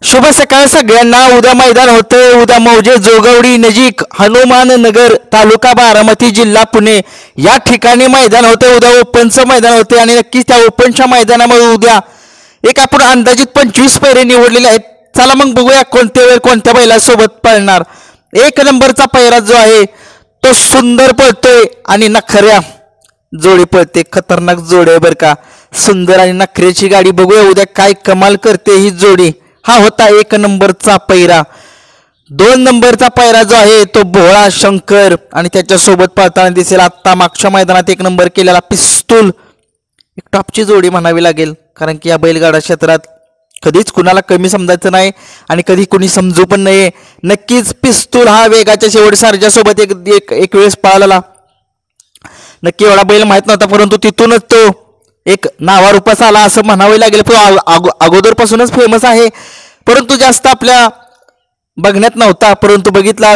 शुभ सकाळ सगळ्यांना। उद्या मैदान होते उद्या मौजे जोगवडी नजीक हनुमान नगर तालुका बारामती जिल्हा पुणे या ठिकाणी मैदान होते। उद्या ओपनचं मैदान होते आणि नक्कीच त्या ओपनच्या मैदानामध्ये उद्या एक आपण अंदाजित 25 पैरे निवडलेले आहेत। चला मग बघूया कोणत्या वेळ कोणत्या बैलासोबत पळणार। एक नंबरचा पैरा जो आहे तो सुंदर पळतोय आणि नखऱ्या जोडी पळते। खतरनाक जोडी आहे बरं का। सुंदर आणि नखऱ्याची गाडी बघूया उद्या काय कमाल करते ही जोडी। हा होता एक नंबरचा पैरा। दोन नंबरचा पैरा जो आहे तो भोळा शंकर आणि त्याच्यासोबत पळताना दिसेल आता मागच्या मैदानात एक नंबर केलेला पिस्तूल। एक टॉपची जोडी म्हणावी लागेल कारण की या बैलगाडा क्षेत्रात कधीच कुणाला कमी समजायचं नाही आणि कधी कुणी समजू पण नाही। नक्कीच पिस्तूल हा वेगाच्या शेवट सारख्यासोबत एक वेळेस पळाला। नक्की एवढा बैल माहित नव्हता परंतु तिथूनच तो एक नावारूपास आला असं म्हणावे लागेल। अगोदरपासूनच फेमस आहे परंतु जास्त आपल्या बघण्यात नव्हता परंतु बघितला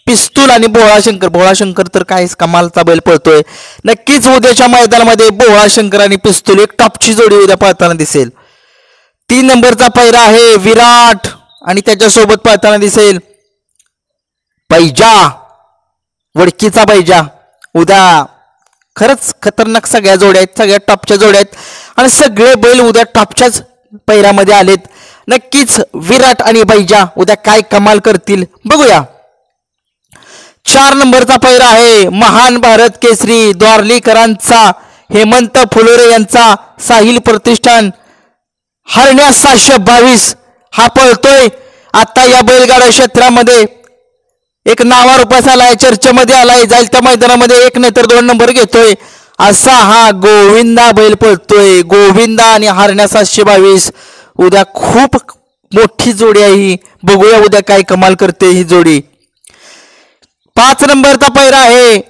पिस्तूल आणि भोळा शंकर। भोळा शंकर तर काहीच कमालचा बैल पळतोय। नक्कीच उद्याच्या मैदानामध्ये भोळा शंकर आणि पिस्तूल एक टॉपची जोडी उद्या पळताना दिसेल। 3 नंबरचा पैरा आहे विराट आणि त्याच्यासोबत पळताना दिसेल बैजा वडकीचा बैजा। उद्या खरंच खतरनाक सगळ्या जोड्या आहेत, सगळ्या टॉपच्या जोड्या आहेत आणि सगळे बैल उद्या टॉपच्याच पैऱ्यामध्ये आलेत। नक्कीच विराट आणि बैजा उद्या काय कमाल करतील बघूया। 4 नंबरचा पैरा आहे महान भारत केसरी द्वारलीकरांचा हेमंत फुलोरे यांचा साहिल प्रतिष्ठान हरण्या 722 हा पळतोय आता या बैलगाडा क्षेत्रामध्ये एक नावारूपास आलाय, चर्चेमध्ये आलाय। जाईल त्या मैदानामध्ये 1 नाही तर 2 नंबर घेतोय असा हा गोविंदा बैल पळतोय। गोविंदा आणि हरण्या 722 उद्या खूप मोठी जोडी आहे ही। बघूया उद्या काय कमाल करते ही जोडी। 5 नंबरचा पैरा आहे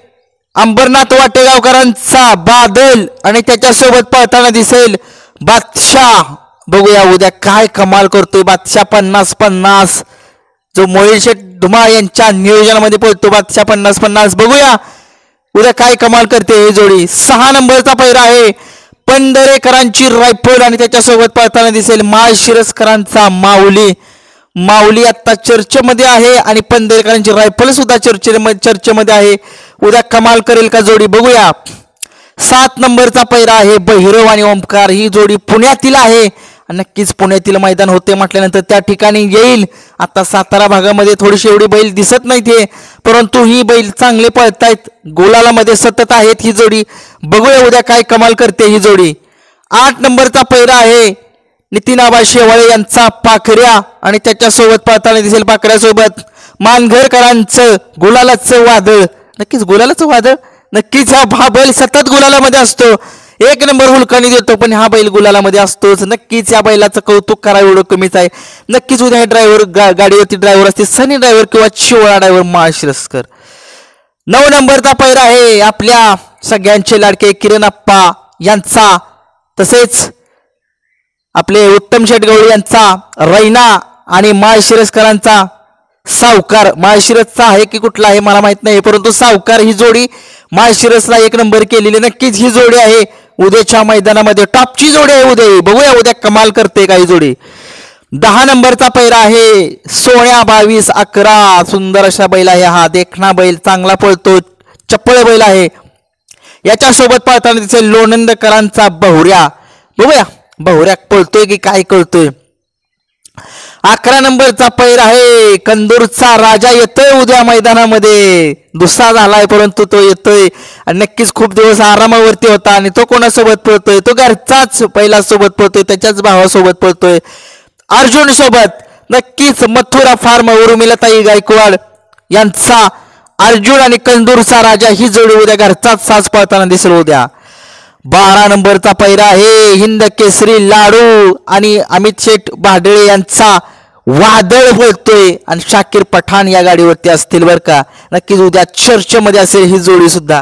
अंबरनाथ वाटेगावकरांचा बादल आणि त्याच्यासोबत पळताना दिसेल बादशाह। बघूया उद्या काय कमाल करतोय बादशाह। 50-50 जो मोहिल शेठ धुमाळ यांच्या नियोजनामध्ये पळतो बादशाह 50-50। बघूया उद्या काय कमाल करते ही जोडी। 6 नंबरचा पैरा आहे पंढरेकरांची रायफल आणि त्याच्यासोबत पळताना दिसेल माळशिरसकरांचा माऊली। माऊली आता चर्चेमध्ये आहे आणि पंढरेकरांची रायफल सुद्धा चर्चेमध्ये आहे। उद्या कमाल करेल का जोडी बघूया। 7 नंबरचा पैरा आहे भैरव आणि ओमकार ही जोडी पुण्यातील आहे। नक्कीच पुण्यातील मैदान होते म्हटल्यानंतर त्या ठिकाणी येईल। आता सातारा भागामध्ये थोडीशी एवढी बैल दिसत नाही ते परंतु ही बैल चांगले पळतायत, गोलालामध्ये सतत आहेत ही जोडी। बघूया उद्या काय कमाल करते ही जोडी। 8 नंबरचा पैरा आहे नितीन आबा शेवाळे यांचा पाखऱ्या आणि त्याच्यासोबत पळताना दिसेल पाखऱ्यासोबत मानघरकरांचं गुलालाचं वादळ। नक्कीच गुलालाचं वादळ नक्कीच हा बैल सतत गुलालामध्ये असतो। 1 नंबर हुलकानी देतो पण हा बैल गुलालामध्ये असतोच। नक्कीच या बैलाचं कौतुक करावं एवढं कमीच आहे। नक्कीच उद्या हे ड्रायव्हर गाडीवरती ड्रायव्हर असते सनी ड्रायव्हर किंवा शिवळा ड्रायव्हर माळशिरसकर। 9 नंबरचा पैरा आहे आपल्या सगळ्यांचे लाडके किरण आप्पा यांचा तसेच आपले उत्तम शेठ गवळी यांचा रैना आणि माळशिरसकरांचा सावकार। माळशिरसचा आहे की कुठला आहे मला माहित नाही परंतु सावकार ही जोडी माळशिरसला 1 नंबर केलेली। नक्कीच ही जोडी आहे उद्याच्या मैदानामध्ये टॉपची जोडी आहे उद्या। बघूया उद्या कमाल करते काही जोडी। 10 नंबरचा पैरा आहे सोन्या 22-11 सुंदर अशा बैल आहे हा। देखणा बैल चांगला पळतो, चप्पळ बैल आहे। याच्यासोबत पळताना दिसेल लोणंदकरांचा बहुऱ्या। बघूया बहुऱ्या पळतोय की काय कळतोय। 11 नंबरचा पैरा आहे कंदूरचा राजा येतोय उद्या मैदानामध्ये। दुसरा झालाय परंतु तो येतोय आणि नक्कीच खूप दिवस आरामावरती होता आणि तो कोणासोबत पळतोय तो घरचाच पहिला सोबत पळतोय, त्याच्याच भावासोबत पळतोय अर्जुन सोबत। नक्कीच मथुरा फार्म उर्मिलाताई गायकवाड यांचा अर्जुन आणि कंदूरचा राजा ही जोडी उद्या घरचाच साज पळताना दिसेल उद्या। 12 नंबरचा पैरा आहे हिंद केसरी लाडू आणि अमित शेठ भाडळे यांचा वादळ पळतोय आणि शाकीर पठाण या गाडीवरती असतील बरं का। नक्कीच उद्या चर्चेमध्ये असेल ही जोडी सुद्धा।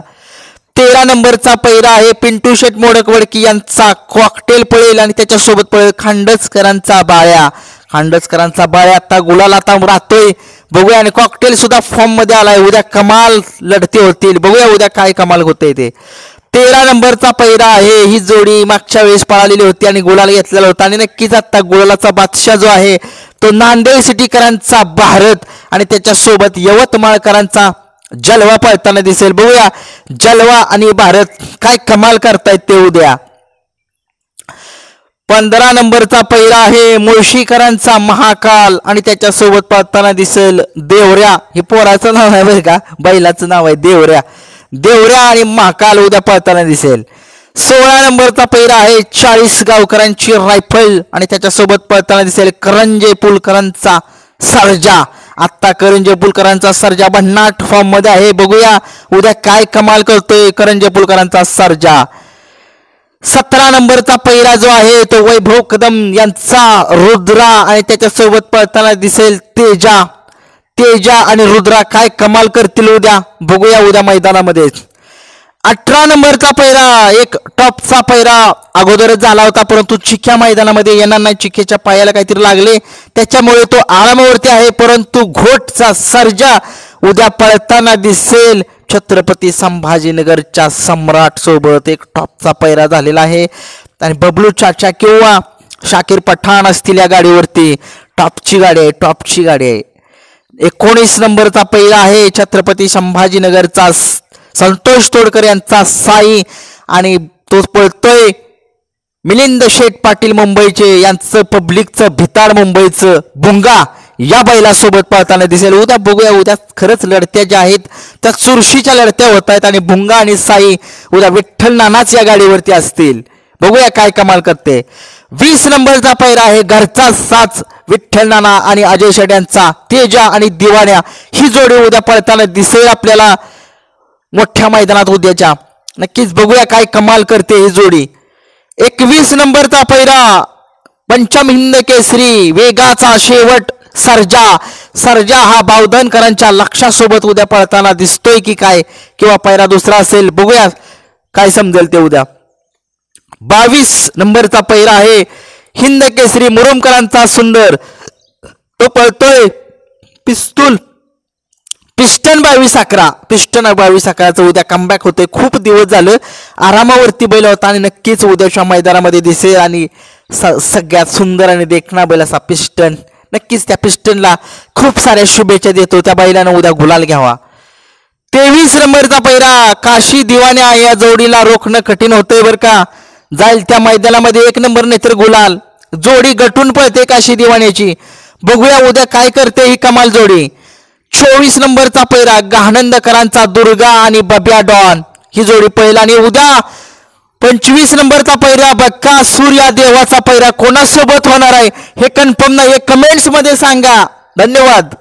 13 नंबरचा पैरा आहे पिंटू शेठ मोडकवडकी यांचा कॉकटेल पळेल आणि त्याच्यासोबत पळेल खांडसकरांचा बाळ्या। खांडसकरांचा बाळ्या आता गुलाल आता राहतोय बघूया आणि कॉकटेल सुद्धा फॉर्म मध्ये आलाय। उद्या कमाल लढती होतील बघूया उद्या काय कमाल होते ते। 13 नंबरचा पैरा आहे ही जोडी मागच्या वेळेस पळालेली होती आणि गुलाल घेतलेला होता आणि नक्कीच आता गुलालाचा बादशाह जो आहे तो नांदेड सिटीकरांचा भारत आणि त्याच्यासोबत यवतमाळकरांचा जलवा पळताना दिसेल. बघूया जलवा आणि भारत काय कमाल करतायत ते उद्या. 15 नंबरचा पहिरा आहे मुळशीकरांचा महाकाल आणि त्याच्यासोबत पळताना दिसेल देवऱ्या. हे पोराचं नाव आहे बरं का, बैलाचं नाव आहे देवऱ्या. देवऱ्या आणि महाकाल उद्या पळताना दिसेल. 16 नंबरचा पहिरा आहे 40 गावकरांची रायफल आणि त्याच्यासोबत पळताना दिसेल करंजे पुलकरांचा सर्जा. आत्ता करंजे पुलकरांचा सर्जा भन्नाट फॉर्म मध्ये आहे. बघूया उद्या काय कमाल करतोय करंजे पुलकरांचा सर्जा. 17 नंबरचा पहिरा जो आहे तो वैभव कदम यांचा रुद्रा आणि त्याच्यासोबत पळताना दिसेल तेजा. तेजा आणि रुद्रा काय कमाल करतील उद्या, बघूया उद्या मैदानामध्ये. 18 नंबरचा पहिरा एक टॉपचा पहिरा अगोदरच झाला होता, परंतु चिक्या मैदानामध्ये येणार नाही. चिक्याच्या पायाला काहीतरी लागले त्याच्यामुळे तो आरामावरती आहे, परंतु घोटचा सर्जा उद्या पळताना दिसेल छत्रपती संभाजीनगरच्या सम्राट सोबत. एक टॉपचा पैरा झालेला आहे आणि बबलू चाचा किंवा शाकीर पठाण असतील या गाडीवरती. टॉपची गाडी आहे, टॉपची गाडी आहे. 19 नंबरचा पैरा आहे छत्रपती संभाजीनगरचा संतोष तोडकर यांचा साई आणि तो पळतोय मिलिंद शेठ पाटील मुंबईचे यांचं पब्लिकचं भिताड मुंबईचं भुंगा या बैलासोबत पळताना दिसेल उद्या. बघूया उद्या खरंच लढत्या ज्या आहेत त्या चुरशीच्या लढत्या होत आहेत आणि भुंगा आणि साई उद्या विठ्ठल नानाच या गाडीवरती असतील. बघूया काय कमाल करते. 20 नंबरचा पैरा आहे घरचा साच विठ्ठल नाना आणि अजय शेठ यांचा तेजा आणि दिवाण्या. ही जोडी उद्या पळताना दिसेल आपल्याला मोठ्या मैदानात उद्याच्या. नक्कीच बघूया काय कमाल करते ही जोडी. 21 नंबरचा पैरा पंचम हिंद केसरी वेगाचा शेवट सर्जा. सर्जा हा बावधनकरांच्या लक्षासोबत उद्या पळताना दिसतोय की काय, किंवा पैरा दुसरा असेल, बघूया काय समजेल ते उद्या. 22 नंबरचा पैरा आहे हिंद केसरी मुरुमकरांचा सुंदर. तो पळतोय पिस्टन 22-11. पिस्टन 22-11चं उद्या कमबॅक होतोय. खूप दिवस झालं आरामावरती बैल होता आणि नक्कीच उद्याच्या मैदानामध्ये दिसेल आणि सगळ्यात सुंदर आणि देखणा बैल असा पिस्टन. नक्कीच त्या पिस्टनला खूप साऱ्या शुभेच्छा देतो. त्या बैलानं उद्या गुलाल घ्यावा. 23 नंबरचा पैरा काशी दिवाण्या. या जोडीला रोखणं कठीण होतंय बरं का. जाईल त्या मैदानामध्ये 1 नंबर नाही तर गुलाल. जोडी गटून पळते काशी दिवाण्याची. बघूया उद्या काय करते ही कमाल जोडी. 24 नंबरचा पैरा गहानंदकरांचा दुर्गा आणि बब्या डॉन. ही जोडी पहिला. आणि उद्या 25 नंबरचा पैरा बक्का सूर्या देवाचा पैरा कोणासोबत होणार आहे हे कन्फर्म नाही, कमेंट्स मध्ये सांगा. धन्यवाद.